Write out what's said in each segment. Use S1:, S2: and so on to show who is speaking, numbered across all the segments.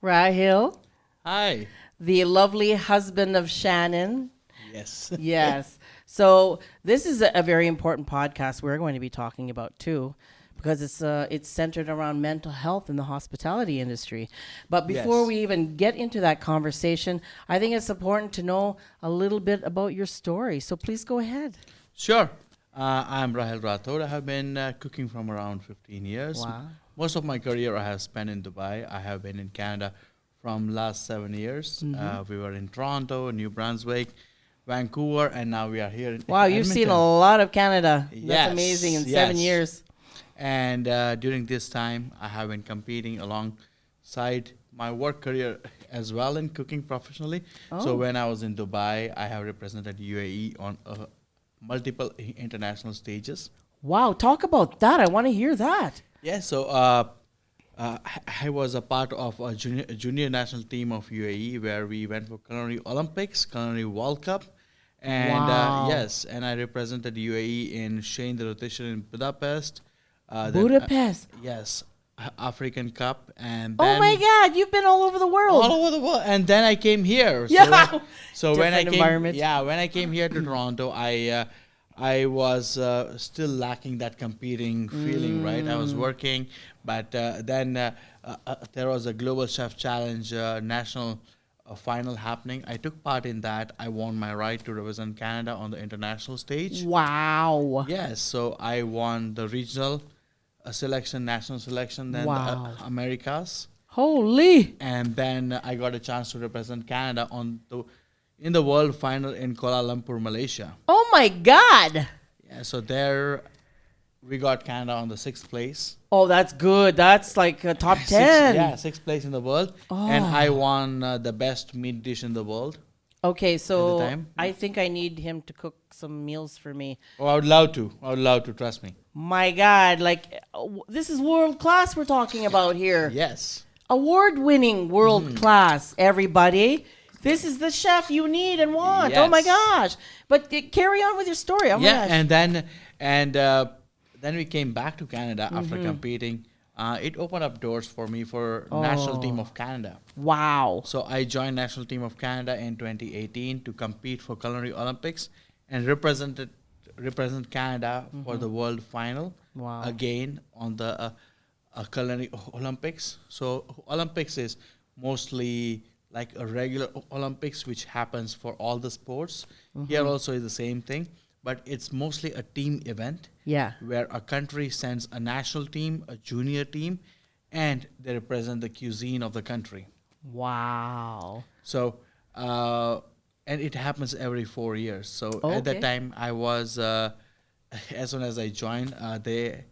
S1: Rahil,
S2: Hi.
S1: the lovely husband of Shannon.
S2: Yes.
S1: Yes. So this is a very important podcast we're going to be talking about too, because it's centered around mental health in the hospitality industry. But before
S2: Yes.
S1: we even get into that conversation, I think it's important to know a little bit about your story. So please go ahead.
S2: Sure. I'm Rahil Rathod. I have been cooking from around 15 years.
S1: Wow.
S2: Most of my career I have spent in Dubai. I have been in Canada from last 7 years. We were in Toronto, New Brunswick, Vancouver, and now we are here in
S1: Wow, you've seen a lot of Canada. That's
S2: Yes,
S1: amazing in
S2: yes.
S1: 7 years.
S2: And during this time, I have been competing alongside my work career as well in cooking professionally. So
S1: Oh.
S2: when I was in Dubai, I have represented UAE on multiple international stages.
S1: Wow, talk about that. I want to hear that.
S2: Yeah, so I was a part of a junior national team of UAE where we went for Culinary Olympics, Culinary World Cup, and
S1: Wow.
S2: yes, and I represented UAE in Shane the rotation in Budapest.
S1: Budapest.
S2: Yes, African Cup, and
S1: Oh
S2: then
S1: my God, you've been all over the world.
S2: all over the world. And then I came here.
S1: Yeah.
S2: So when I
S1: Different
S2: came,
S1: environment.
S2: yeah, when I came here to Toronto, I was still lacking that competing feeling, right? I was working, but then there was a Global Chef Challenge national final happening. I took part in that. I won my right to represent Canada on the international stage.
S1: Wow.
S2: Yes, so I won the regional selection, national selection, then
S1: Wow.
S2: the Americas,
S1: Holy.
S2: and then I got a chance to represent Canada in the world final in Kuala Lumpur, Malaysia.
S1: Oh my God.
S2: Yeah, so there we got Canada on the sixth place.
S1: Oh, that's good. That's like a top 10.
S2: Sixth place in the world, and I won the best meat dish in the world.
S1: Okay, so
S2: time.
S1: I think I need him to cook some meals for me.
S2: Oh, I would love to. I would love to. Trust me.
S1: My God, like this is world class we're talking about here.
S2: Yes.
S1: Award-winning world class, everybody. This is the chef you need and want. Oh my
S2: Yes.
S1: gosh. But carry on with your story. Oh my
S2: Yeah,
S1: gosh.
S2: and then we came back to Canada after competing. It opened up doors for me for national team of Canada.
S1: Wow.
S2: So I joined national team of Canada in 2018 to compete for Culinary Olympics and represent Canada for the world final.
S1: Wow.
S2: Again on the Culinary Olympics. So Olympics is mostly like a regular Olympics which happens for all the sports. Here also is the same thing, but it's mostly a team event
S1: Yeah.
S2: where a country sends a national team, a junior team, and they represent the cuisine of the country.
S1: Wow.
S2: So, and it happens every 4 years. So
S1: Oh,
S2: at that
S1: okay.
S2: time, I was, as soon as I joined, they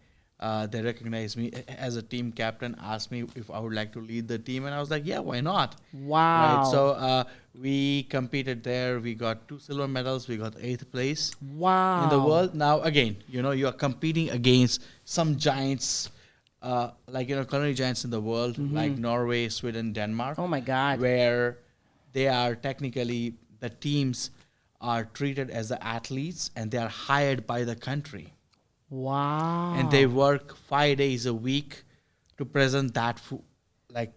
S2: recognized me as a team captain, asked me if I would like to lead the team, and I was like, yeah, why not?
S1: Wow.
S2: Right. So we competed there. We got 2 silver medals. We got 8th place
S1: Wow.
S2: in the world. Now again, you are competing against some giants, like culinary giants in the world, like Norway, Sweden, Denmark,
S1: Oh my God.
S2: where they are technically the teams are treated as the athletes and they are hired by the country
S1: Wow.
S2: and they work 5 days a week to present that food, like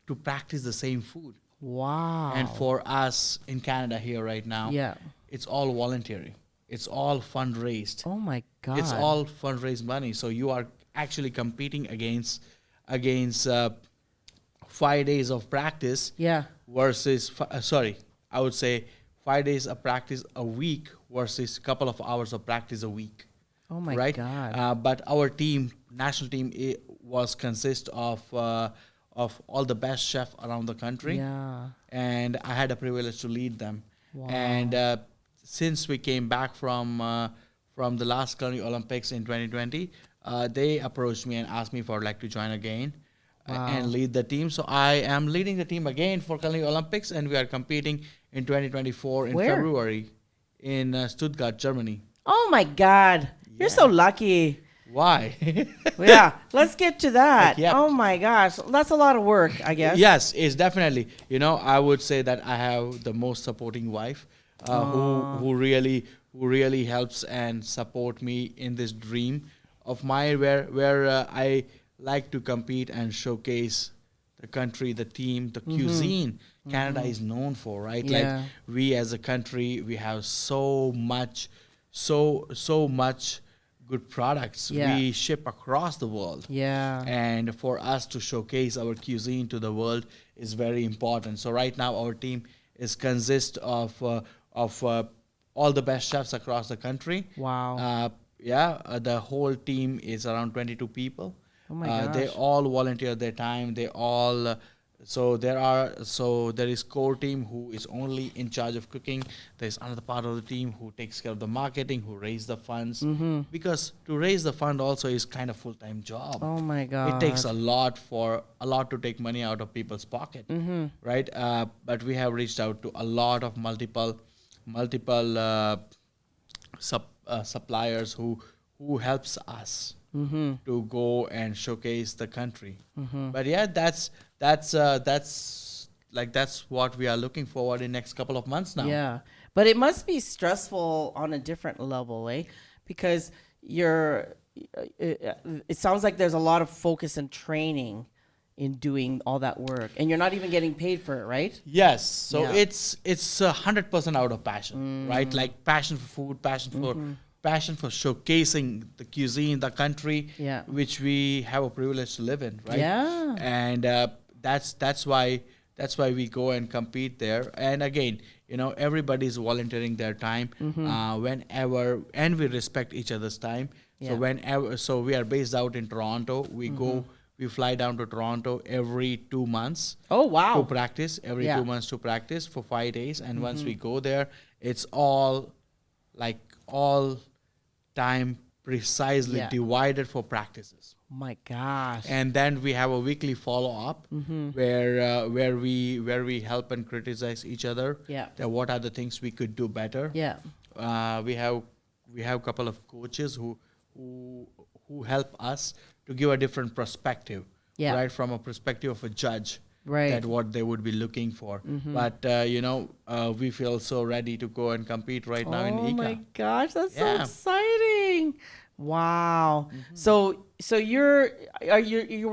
S2: to practice the same food.
S1: Wow.
S2: And for us in Canada here right now,
S1: Yeah.
S2: it's all voluntary. It's all fundraised.
S1: Oh my God.
S2: It's all fundraised money. So you are actually competing against 5 days of practice
S1: Yeah.
S2: versus I would say 5 days of practice a week versus a couple of hours of practice a week.
S1: Oh my
S2: Right?
S1: God.
S2: But our team, national team, was consist of all the best chef around the country,
S1: Yeah.
S2: and I had a privilege to lead them.
S1: Wow.
S2: And since we came back from the last Culinary Olympics in 2020, they approached me and asked me for to join again and lead the team. So I am leading the team again for Culinary Olympics, and we are competing in 2024 in
S1: Where?
S2: February in Stuttgart, Germany.
S1: Oh my God. You're so lucky.
S2: Why?
S1: Yeah. Let's get to that.
S2: Yep.
S1: Oh my gosh. That's a lot of work, I guess.
S2: Yes, it's definitely. I would say that I have the most supporting wife, who really helps and support me in this dream of mine, where I like to compete and showcase the country, the team, the cuisine Canada is known for, right?
S1: Yeah.
S2: Like we as a country, we have so much good products.
S1: Yeah.
S2: We ship across the world.
S1: Yeah.
S2: And for us to showcase our cuisine to the world is very important. So right now our team is consist of all the best chefs across the country.
S1: Wow.
S2: The whole team is around 22 people.
S1: Oh my gosh.
S2: They all volunteer their time. They all there is core team who is only in charge of cooking. There's another part of the team who takes care of the marketing, who raise the funds. Because to raise the fund also is kind of full-time job.
S1: Oh my God.
S2: It takes a lot to take money out of people's pocket, right? But we have reached out to a lot of multiple suppliers who helps us to go and showcase the country. But yeah, that's what we are looking forward in next couple of months now.
S1: Yeah. But it must be stressful on a different level, eh? Because it sounds like there's a lot of focus and training in doing all that work, and you're not even getting paid for it, right?
S2: Yes. So
S1: Yeah.
S2: it's 100% out of passion, right? Like passion for food, passion for showcasing the cuisine, the country,
S1: Yeah.
S2: which we have a privilege to live in, right?
S1: Yeah.
S2: And that's why we go and compete there. And again, everybody's volunteering their time whenever, and we respect each other's time.
S1: Yeah.
S2: So we are based out in Toronto. We fly down to Toronto every 2 months.
S1: Oh, wow.
S2: To practice every
S1: Yeah.
S2: 2 months to practice for 5 days. And once we go there, it's all time precisely
S1: Yeah.
S2: divided for practices.
S1: My gosh.
S2: And then we have a weekly follow-up where we help and criticize each other.
S1: Yeah.
S2: That what are the things we could do better.
S1: Yeah.
S2: We have a couple of coaches who help us to give a different perspective.
S1: Yeah.
S2: Right, from a perspective of a judge.
S1: Right.
S2: That what they would be looking for. But we feel so ready to go and compete right now in ICA.
S1: Oh my gosh, that's so
S2: Yeah.
S1: exciting! Wow. So you're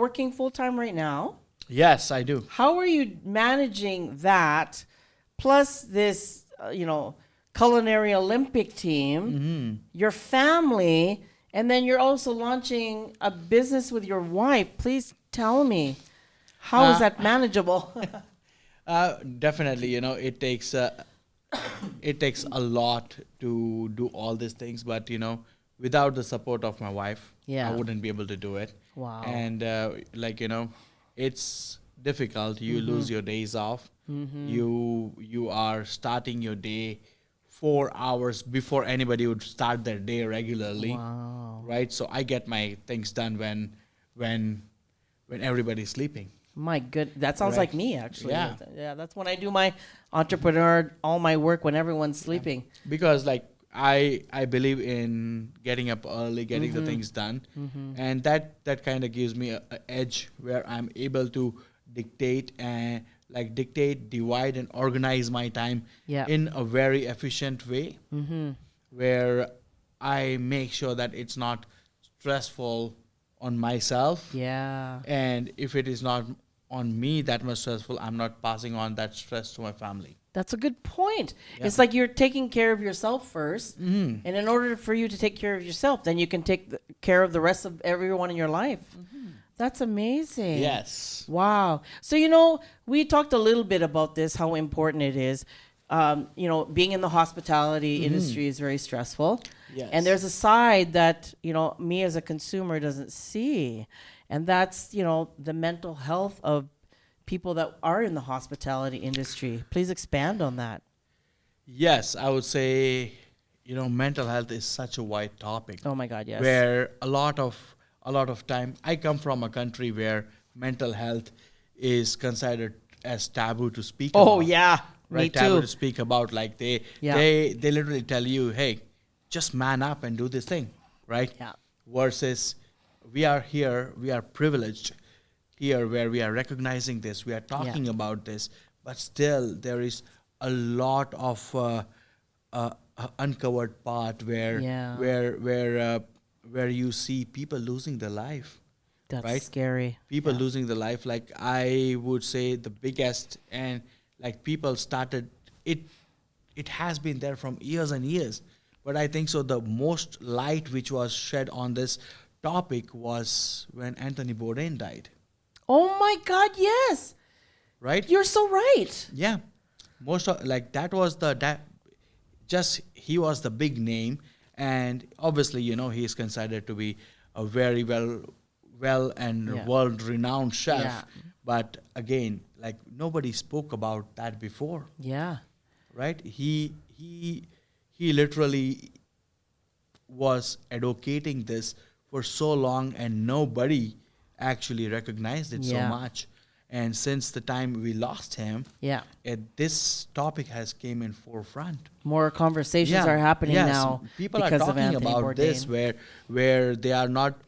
S1: working full time right now.
S2: Yes, I do.
S1: How are you managing that, plus this culinary Olympic team, your family, and then you're also launching a business with your wife? Please tell me, how is that manageable?
S2: Definitely, it takes a lot to do all these things, but without the support of my wife,
S1: Yeah.
S2: I wouldn't be able to do it.
S1: Wow.
S2: And it's difficult. You lose your days off. You are starting your day 4 hours before anybody would start their day regularly.
S1: Wow.
S2: Right? So I get my things done when everybody's sleeping.
S1: My good, that sounds
S2: Right.
S1: like me actually.
S2: Yeah.
S1: That's when I do my all my work when everyone's sleeping.
S2: Because I believe in getting up early, getting the things done, and that kind of gives me a edge where I'm able to dictate, divide, and organize my time
S1: Yeah.
S2: in a very efficient way, where I make sure that it's not stressful on myself,
S1: Yeah.
S2: and if it is not on me that much stressful, I'm not passing on that stress to my family.
S1: That's a good point.
S2: Yeah.
S1: It's like you're taking care of yourself first, and in order for you to take care of yourself, then you can take care of the rest of everyone in your life. That's amazing.
S2: Yes.
S1: Wow. So, we talked a little bit about this, how important it is. Being in the hospitality industry is very stressful.
S2: Yes.
S1: And there's a side that, me as a consumer doesn't see. And that's, the mental health of people that are in the hospitality industry. Please expand on that.
S2: Yes, I would say, mental health is such a wide topic.
S1: Oh my God, yes.
S2: Where a lot of time, I come from a country where mental health is considered as taboo to speak about.
S1: Oh yeah,
S2: Right,
S1: me
S2: taboo
S1: too.
S2: to speak about. Like they literally tell you, hey, just man up and do this thing, right?
S1: Yeah.
S2: Versus we are here, we are privileged here where we are recognizing this, we are talking about this, but still there is a lot of uncovered part where you see people losing their life,
S1: That's
S2: right?
S1: scary.
S2: People losing their life. Like I would say the biggest, and like people started it. It has been there from years and years, but I think so. The most light which was shed on this topic was when Anthony Bourdain died.
S1: Oh my God, yes.
S2: Right?
S1: You're so right.
S2: Yeah, most of like that was that just he was the big name, and obviously he is considered to be a very well and
S1: Yeah.
S2: world renowned chef.
S1: Yeah.
S2: But again, like nobody spoke about that before,
S1: Yeah.
S2: right? He literally was advocating this for so long, and nobody actually recognized it so
S1: Yeah.
S2: much. And since the time we lost him,
S1: Yeah.
S2: this topic has came in forefront.
S1: More conversations are happening
S2: Yes,
S1: now
S2: people are
S1: because of
S2: talking
S1: Anthony
S2: about
S1: Bourdain.
S2: this where they are not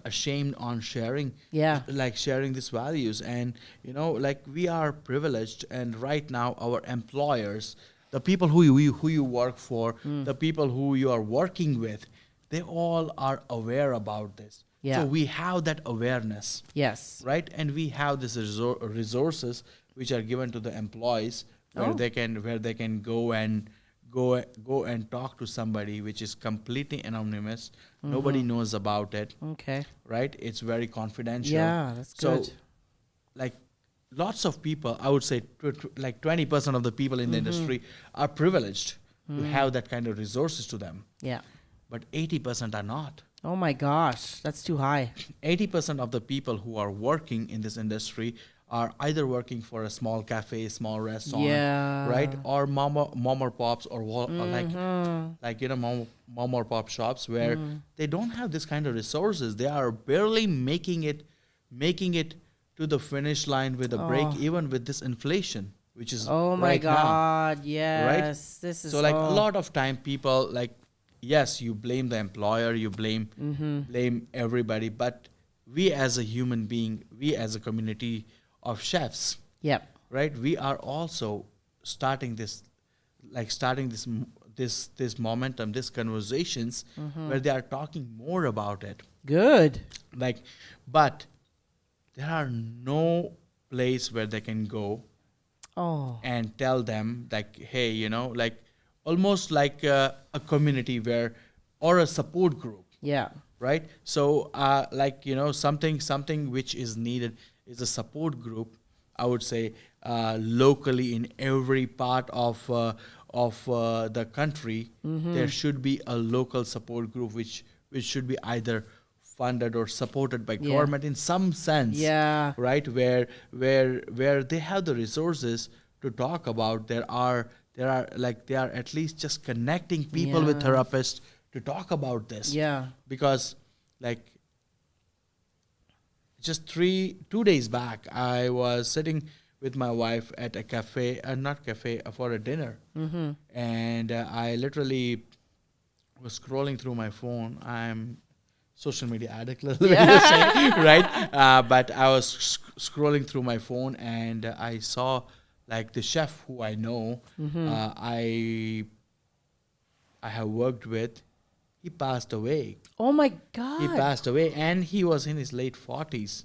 S2: ashamed on sharing,
S1: Yeah.
S2: like sharing these values. And like we are privileged, and right now our employers, the people who you work for, the people who you are working with, they all are aware about this.
S1: Yeah.
S2: So we have that awareness,
S1: Yes.
S2: right? And we have these resources which are given to the employees where
S1: Oh.
S2: they can go and talk to somebody which is completely anonymous. Nobody knows about it,
S1: Okay.
S2: right? It's very confidential.
S1: Yeah, that's good.
S2: So like lots of people, I would say like 20% of the people in the industry are privileged to have that kind of resources to them,
S1: Yeah.
S2: but 80% are not.
S1: Oh my gosh, that's too high.
S2: 80% of the people who are working in this industry are either working for a small cafe, small restaurant,
S1: Yeah.
S2: right, or mom or pops, or like mom or pop shops where they don't have this kind of resources. They are barely making it to the finish line with a break, even with this inflation, which is
S1: Oh my
S2: right now,
S1: God,
S2: right?
S1: yes. This is
S2: So like a lot of time people like, yes, you blame the employer, you blame everybody, but we as a human being, we as a community of chefs,
S1: Yep.
S2: right, we are also starting this this momentum, these conversations where they are talking more about it.
S1: Good.
S2: Like, but there are no place where they can go
S1: Oh.
S2: and tell them like, hey, like almost like a community where, or a support group,
S1: Yeah.
S2: right? So like something which is needed is a support group, I would say, locally in every part of the country. There should be a local support group which should be either funded or supported by government in some sense.
S1: Yeah.
S2: Right, where they have the resources to talk about. There are they are at least just connecting people with
S1: Yeah.
S2: therapists to talk about this.
S1: Yeah.
S2: Because like just 2 days back, I was sitting with my wife at a cafe, not cafe, for a dinner, and I literally was scrolling through my phone. I'm social media addict, little bit, you say, right? But I was scrolling through my phone, and I saw like the chef who I know, I have worked with. He passed away.
S1: Oh my God.
S2: He passed away, and he was in his late 40s,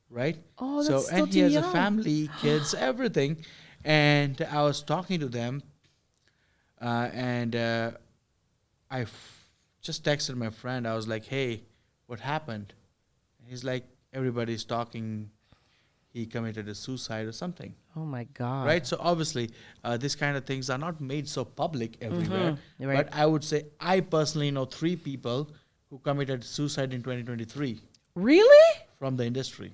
S2: right?
S1: Oh,
S2: So
S1: that's still
S2: and he
S1: too
S2: has
S1: young.
S2: a family, kids, everything. And I was talking to them, and I just texted my friend. I was like, "Hey, what happened?" He's like, "Everybody's talking. He committed a suicide or something."
S1: Oh my God.
S2: Right? So obviously, these kind of things are not made so public everywhere.
S1: Right.
S2: But I would say I personally know 3 people who committed suicide in 2023
S1: Really?
S2: from the industry.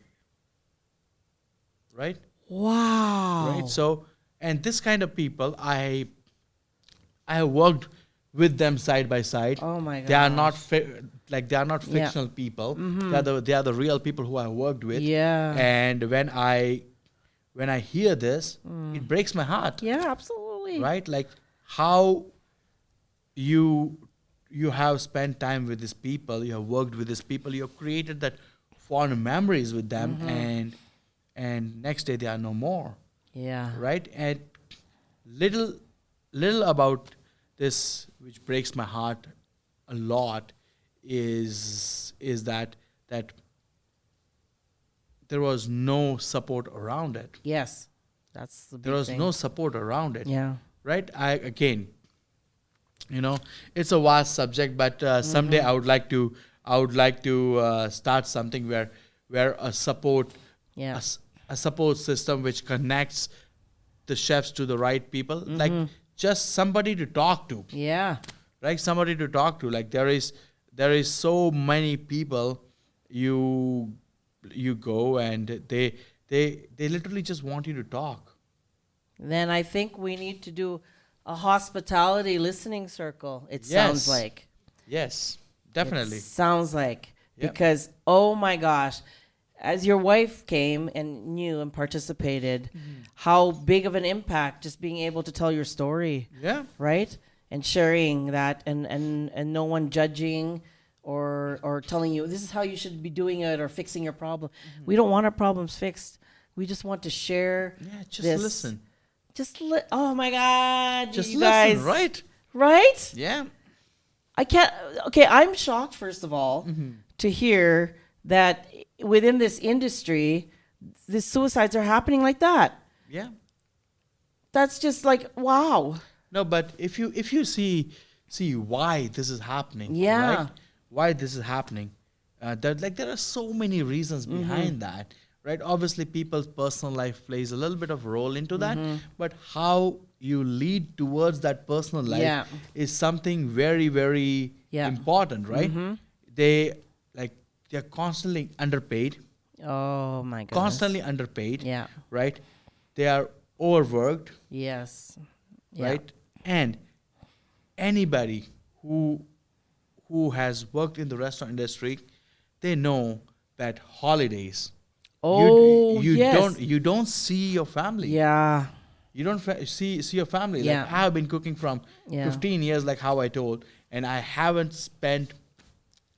S2: Right?
S1: Wow.
S2: Right? So, and this kind of people, I have worked with them side by side.
S1: Oh my God.
S2: They are not they are not
S1: Yeah.
S2: fictional people. They are the real people who I worked with.
S1: Yeah.
S2: And when I hear this, it breaks my heart.
S1: Yeah, absolutely.
S2: Right? Like how you have spent time with these people, you have worked with these people, you have created that fond memories with them, and next day they are no more.
S1: Yeah.
S2: Right? And little about this which breaks my heart a lot is that there was no support around it.
S1: Yes, that's the big
S2: There was
S1: thing.
S2: no support around it.
S1: Yeah.
S2: Right? Again, it's a vast subject, but someday I would like to start something where a support
S1: Yeah.
S2: a support system which connects the chefs to the right people, like just somebody to talk to,
S1: Yeah.
S2: right? Somebody to talk to. Like there is so many people you go and they literally just want you to talk.
S1: Then I think we need to do a hospitality listening circle. It sounds
S2: Yes.
S1: like.
S2: Yes, definitely.
S1: It sounds like.
S2: Yep.
S1: Because, oh my gosh, as your wife came and knew and participated, how big of an impact just being able to tell your story,
S2: Yeah.
S1: right? And sharing that and no one judging or telling you this is how you should be doing it or fixing your problem. We don't want our problems fixed. We just want to share.
S2: Yeah, just
S1: this.
S2: listen.
S1: Oh my God,
S2: Just
S1: you
S2: listen,
S1: guys.
S2: right?
S1: Right?
S2: Yeah.
S1: I can't. Okay, I'm shocked, first of all, to hear that within this industry, the suicides are happening like that.
S2: Yeah.
S1: That's just like, wow.
S2: No, but if you see why this is happening,
S1: Yeah.
S2: right? Why this is happening, there are so many reasons behind that, right? Obviously, people's personal life plays a little bit of role into that, but how you lead towards that personal life
S1: Yeah.
S2: is something very, very
S1: Yeah.
S2: important, right? They're constantly underpaid,
S1: Oh my goodness.
S2: constantly underpaid,
S1: Yeah.
S2: right? They are overworked,
S1: Yes. Yeah.
S2: right? And anybody who has worked in the restaurant industry, they know that holidays.
S1: Oh,
S2: you
S1: yes.
S2: you don't see your family.
S1: Yeah.
S2: You don't see your family.
S1: Yeah.
S2: Like I have been cooking from
S1: Yeah.
S2: 15 years, like how I told, and I haven't spent.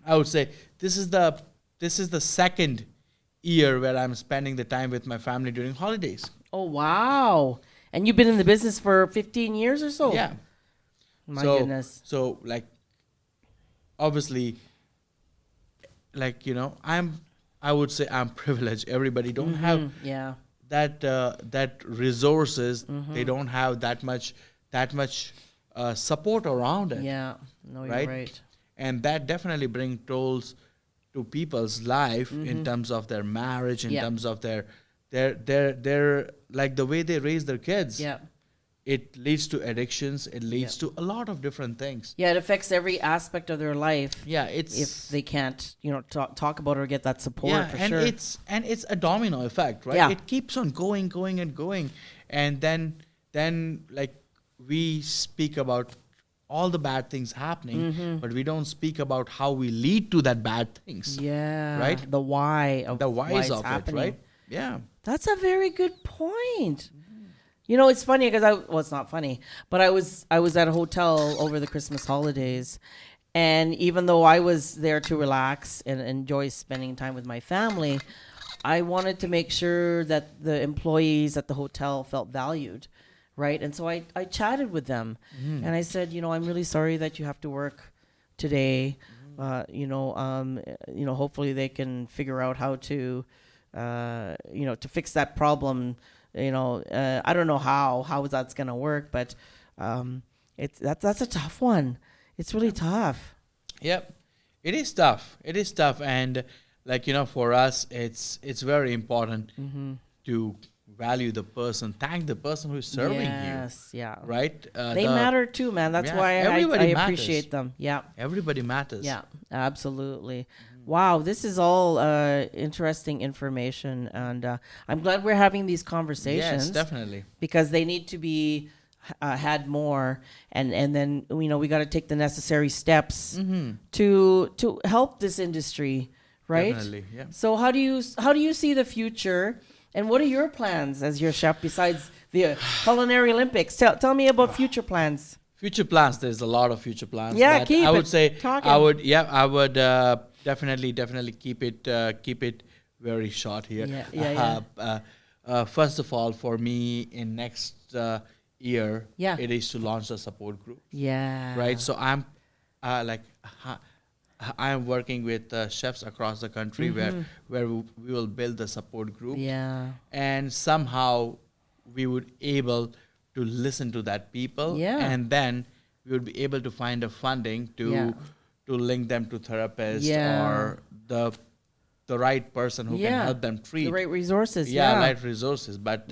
S2: I would say this is the second year where I'm spending the time with my family during holidays.
S1: Oh, wow. And you've been in the business for 15 years or so?
S2: Yeah.
S1: My
S2: so,
S1: goodness.
S2: So obviously, I would say I'm privileged. Everybody don't have
S1: Yeah.
S2: that resources. They don't have that much support around it.
S1: Yeah. No, you're
S2: Right?
S1: right.
S2: And that definitely brings tolls to people's life in terms of their marriage, in
S1: Yeah.
S2: terms of their like the way they raise their kids.
S1: Yeah.
S2: It leads to addictions. It leads to a lot of different things.
S1: Yeah, it affects every aspect of their life
S2: Yeah, it's
S1: if they can't, talk about it or get that support
S2: yeah,
S1: for
S2: and
S1: sure.
S2: it's a domino effect, right?
S1: Yeah.
S2: It keeps on going, and then like we speak about all the bad things happening, but we don't speak about how we lead to that bad things.
S1: Yeah.
S2: Right?
S1: The why of
S2: The
S1: why
S2: whys
S1: it's
S2: of
S1: happening.
S2: it, right? Yeah.
S1: That's a very good point. It's funny because it's not funny, but I was at a hotel over the Christmas holidays, and even though I was there to relax and enjoy spending time with my family, I wanted to make sure that the employees at the hotel felt valued, right? And so I chatted with them, and I said, I'm really sorry that you have to work today. Hopefully they can figure out how to, to fix that problem. I don't know how that's gonna work, but that's a tough one. It's really tough.
S2: Yep. It is tough. And for us, it's very important to value the person, thank the person who's serving
S1: Yes, yeah.
S2: you, right?
S1: They matter too, man. That's
S2: Yeah,
S1: why I
S2: everybody
S1: appreciate
S2: matters.
S1: them. Yeah,
S2: Everybody matters.
S1: yeah, absolutely. Wow, this is all interesting information, and I'm glad we're having these conversations.
S2: Yes, definitely.
S1: Because they need to be had more, and then we got to take the necessary steps to help this industry, right?
S2: Definitely, yeah.
S1: So how do you see the future, and what are your plans as your chef besides the culinary Olympics? Tell me about future plans.
S2: Future plans. There's a lot of future plans.
S1: Yeah,
S2: but
S1: keep
S2: I would
S1: it
S2: say
S1: talking.
S2: I would definitely keep it very short here.
S1: Yeah.
S2: First of all, for me, in next year,
S1: Yeah.
S2: it is to launch a support group.
S1: Yeah.
S2: Right. So I'm I am working with chefs across the country where we will build the support group.
S1: Yeah.
S2: And somehow we would able to listen to that people.
S1: Yeah.
S2: And then we would be able to find a funding to link them to therapists or the right person who can help them treat.
S1: The right resources.
S2: Right resources. But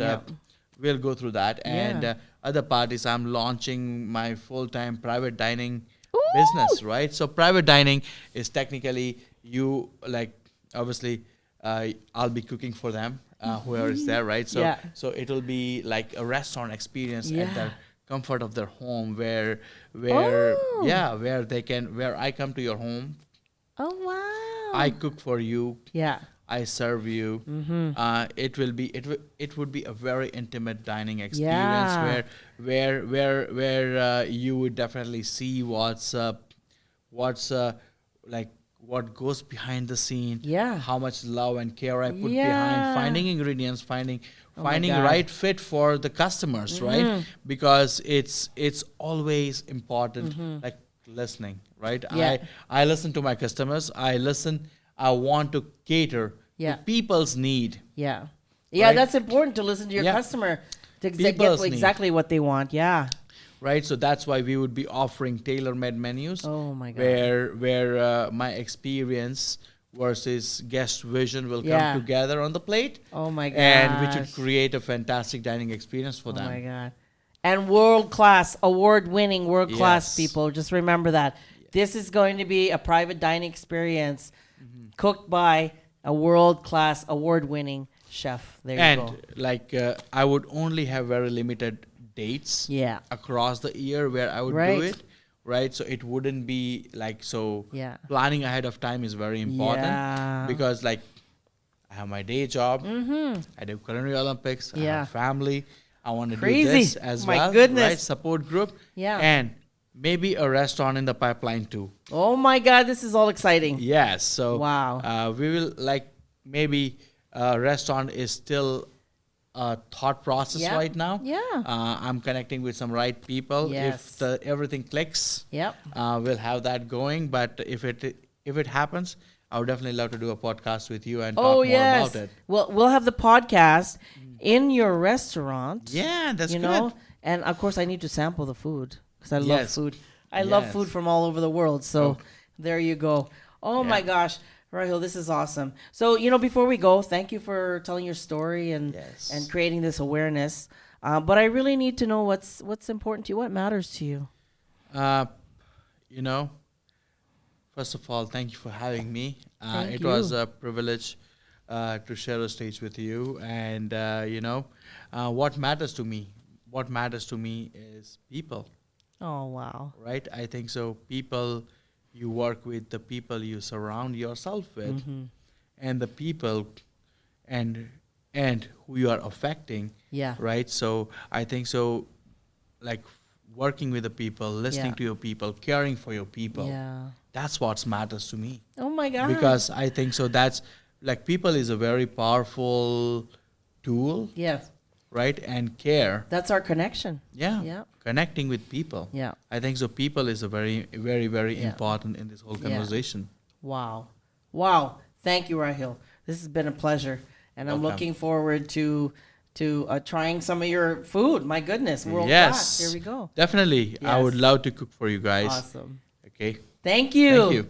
S2: we'll go through that. And other parties, I'm launching my full-time private dining business, right? So private dining is technically you, like, obviously I'll be cooking for them, whoever is there, right? So it will be like a restaurant experience at the comfort of their home, where I come to your home.
S1: Oh wow!
S2: I cook for you.
S1: Yeah.
S2: I serve you. It would be a very intimate dining experience where you would definitely see what's like what goes behind the scene.
S1: Yeah.
S2: How much love and care I put behind finding ingredients, finding
S1: God.
S2: right fit for the customers, right? Because it's always important, like listening, right?
S1: Yeah.
S2: I listen to my customers. I want to cater to people's need.
S1: Yeah.
S2: Right?
S1: That's important to listen to your customer to get
S2: People's
S1: exactly what they want. Yeah.
S2: Right, so that's why we would be offering tailor-made menus.
S1: Oh my God.
S2: Where my experience versus guest vision will come together on the plate.
S1: Oh my God.
S2: And which would create a fantastic dining experience for them.
S1: Oh my God. And world-class, award-winning, world-class people. Just remember that. This is going to be a private dining experience cooked by a world-class, award-winning chef. There you go.
S2: And like I would only have very limited dates across the year where I would do it. Right, so it wouldn't be like planning ahead of time is very important because like I have my day job, I do Culinary Olympics, I have family, I want to do this as well.
S1: My goodness.
S2: Right, support group, and maybe a restaurant in the pipeline too.
S1: Oh my God, this is all exciting.
S2: Yes, so
S1: wow,
S2: we will like maybe a restaurant is still a thought process right now. I'm connecting with some right people. If everything clicks, we'll have that going. But if it happens, I would definitely love to do a podcast with you and talk more about it.
S1: Well, we'll have the podcast in your restaurant.
S2: Yeah, that's
S1: you
S2: good.
S1: know, and of course I need to sample the food because I love food. I love food from all over the world. So there you go. Oh my gosh. Rahil, this is awesome. So, before we go, thank you for telling your story and creating this awareness. But I really need to know what's important to you. What matters to you?
S2: First of all, thank you for having me.
S1: It
S2: was a privilege to share a stage with you. And, what matters to me? What matters to me is people.
S1: Oh, wow.
S2: Right? I think so. People... You work with the people you surround yourself with, and the people, and who you are affecting. Yeah. Right. So I think so, like working with the people, listening to your people, caring for your people. Yeah. That's what matters to me.
S1: Oh my God.
S2: Because I think so. That's like people is a very powerful tool. Yes. Right, and care.
S1: That's our connection.
S2: Yeah. Connecting with people. Yeah. I think so people is a very, very, very important in this whole conversation.
S1: Wow. Wow. Thank you, Rahil. This has been a pleasure. And I'm looking forward to trying some of your food. My goodness. World class. Here we go.
S2: Definitely. Yes. I would love to cook for you guys.
S1: Awesome.
S2: Okay.
S1: Thank you.
S2: Thank you.